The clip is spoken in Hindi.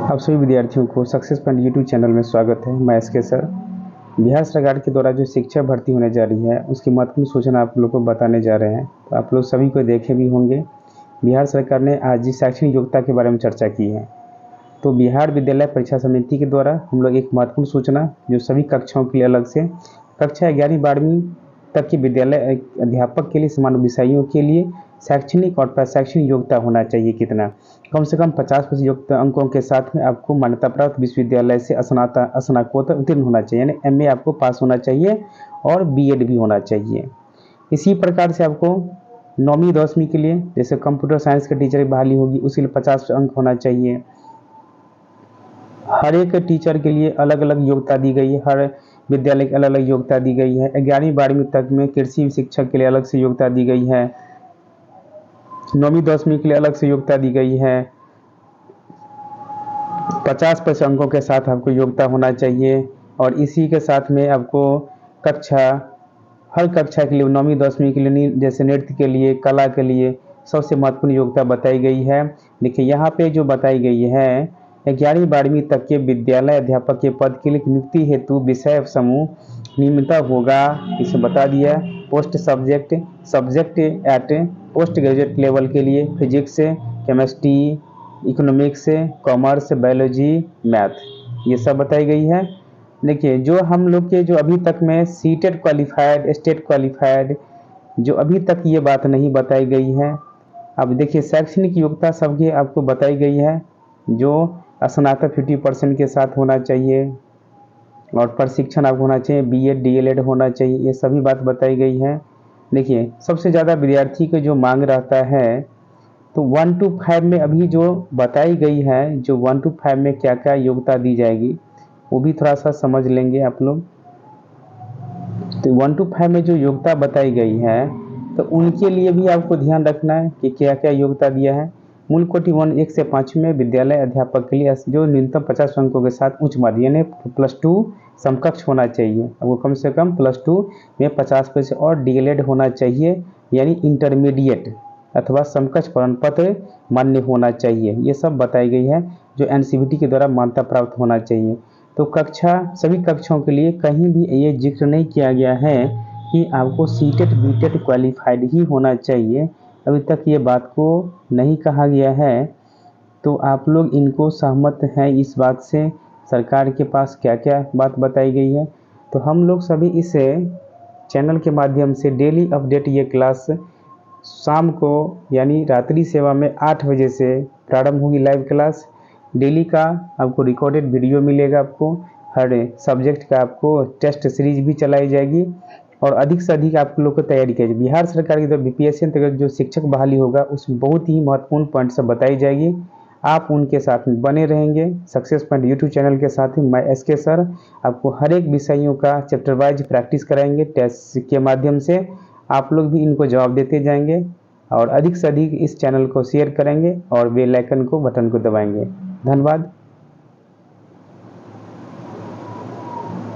आप सभी विद्यार्थियों को सक्सेस पॉइंट यूट्यूब चैनल में स्वागत है। मैं एसके सर। बिहार सरकार के द्वारा जो शिक्षा भर्ती होने जा रही है उसकी महत्वपूर्ण सूचना आप लोग को बताने जा रहे हैं। तो आप लोग सभी को देखे भी होंगे, बिहार सरकार ने आज शैक्षणिक योग्यता के बारे में चर्चा की है। तो बिहार विद्यालय परीक्षा समिति के द्वारा हम लोग एक महत्वपूर्ण सूचना जो सभी कक्षाओं के लिए अलग से कक्षा 11वीं-12वीं तक के विद्यालय अध्यापक के लिए समान विषयों के लिए शैक्षणिक और शैक्षणिक योग्यता होना चाहिए कितना, कम से कम 50% योग्यता अंकों के साथ में आपको मान्यता प्राप्त विश्वविद्यालय से स्नातकोत्तर उत्तीर्ण होना चाहिए, यानी एमए आपको पास होना चाहिए और बीएड भी होना चाहिए। इसी प्रकार से आपको 9वीं-10वीं के लिए जैसे कंप्यूटर साइंस के टीचर की बहाली होगी उसके लिए 50 अंक होना चाहिए। हर एक टीचर के लिए अलग अलग योग्यता दी गई है, हर विद्यालय की अलग अलग योग्यता दी गई है। 11वीं-12वीं तक में कृषि शिक्षक के लिए अलग से योग्यता दी गई है, 9वीं-10वीं के लिए अलग से योग्यता दी गई है। 50% अंकों के साथ आपको योग्यता होना चाहिए और इसी के साथ में आपको हर कक्षा के लिए 9वीं-10वीं के लिए जैसे नृत्य के लिए, कला के लिए सबसे महत्वपूर्ण योग्यता बताई गई है। देखिए यहाँ पे जो बताई गई है 11वीं-12वीं तक के विद्यालय अध्यापक के पद के लिए नियुक्ति हेतु विषय समूह निम्नतः होगा, इसे बता दिया। Post subject at post graduate level के लिए physics, chemistry, economics, commerce, biology, math, ये सब बताई गई है। देखिए जो हम लोग के जो अभी तक में सीटेट क्वालिफाइड, स्टेट क्वालिफाइड, जो अभी तक ये बात नहीं बताई गई है। अब देखिए शैक्षणिक योग्यता सबकी आपको बताई गई है, जो स्नातक 50% के साथ होना चाहिए और प्रशिक्षण आपको होना चाहिए, बीएड डीएलएड होना चाहिए, ये सभी बात बताई गई है। देखिए सबसे ज़्यादा विद्यार्थी को जो मांग रहता है तो 1 to 5 में अभी जो बताई गई है, जो 1 to 5 में क्या क्या योग्यता दी जाएगी वो भी थोड़ा सा समझ लेंगे आप लोग। तो 1 to 5 में जो योग्यता बताई गई है तो उनके लिए भी आपको ध्यान रखना है कि क्या क्या योग्यता दिया है। मूल कोटि 1 से 5 में विद्यालय अध्यापक के लिए जो न्यूनतम 50 अंकों के साथ उच्च माध्यमिक यानी +2 समकक्ष होना चाहिए, आपको कम से कम +2 में 50% और डीएलएड होना चाहिए, यानी इंटरमीडिएट अथवा समकक्ष प्रमाण पत्र मान्य होना चाहिए। ये सब बताई गई है जो एनसीवीटी के द्वारा मान्यता प्राप्त होना चाहिए। तो सभी कक्षाओं के लिए कहीं भी ये जिक्र नहीं किया गया है कि आपको सीटेट बीटेट क्वालिफाइड ही होना चाहिए, अभी तक ये बात को नहीं कहा गया है। तो आप लोग इनको सहमत हैं इस बात से, सरकार के पास क्या क्या बात बताई गई है। तो हम लोग सभी इस चैनल के माध्यम से डेली अपडेट ये क्लास शाम को यानी रात्रि सेवा में 8 बजे से प्रारंभ होगी लाइव क्लास। डेली का आपको रिकॉर्डेड वीडियो मिलेगा, आपको हर सब्जेक्ट का आपको टेस्ट सीरीज भी चलाई जाएगी और अधिक से अधिक आप लोग को तैयारी कीजिए। बिहार सरकार की तरफ बीपीएससी अंतर्गत जो शिक्षक बहाली होगा उसमें बहुत ही महत्वपूर्ण पॉइंट सब बताई जाएगी, आप उनके साथ में बने रहेंगे। सक्सेस पॉइंट यूट्यूब चैनल के साथ ही मैं एसके सर आपको हर एक विषयों का चैप्टर वाइज प्रैक्टिस कराएंगे टेस्ट के माध्यम से। आप लोग भी इनको जवाब देते जाएंगे और अधिक से अधिक इस चैनल को शेयर करेंगे और बेल आइकन को बटन को दबाएंगे। धन्यवाद।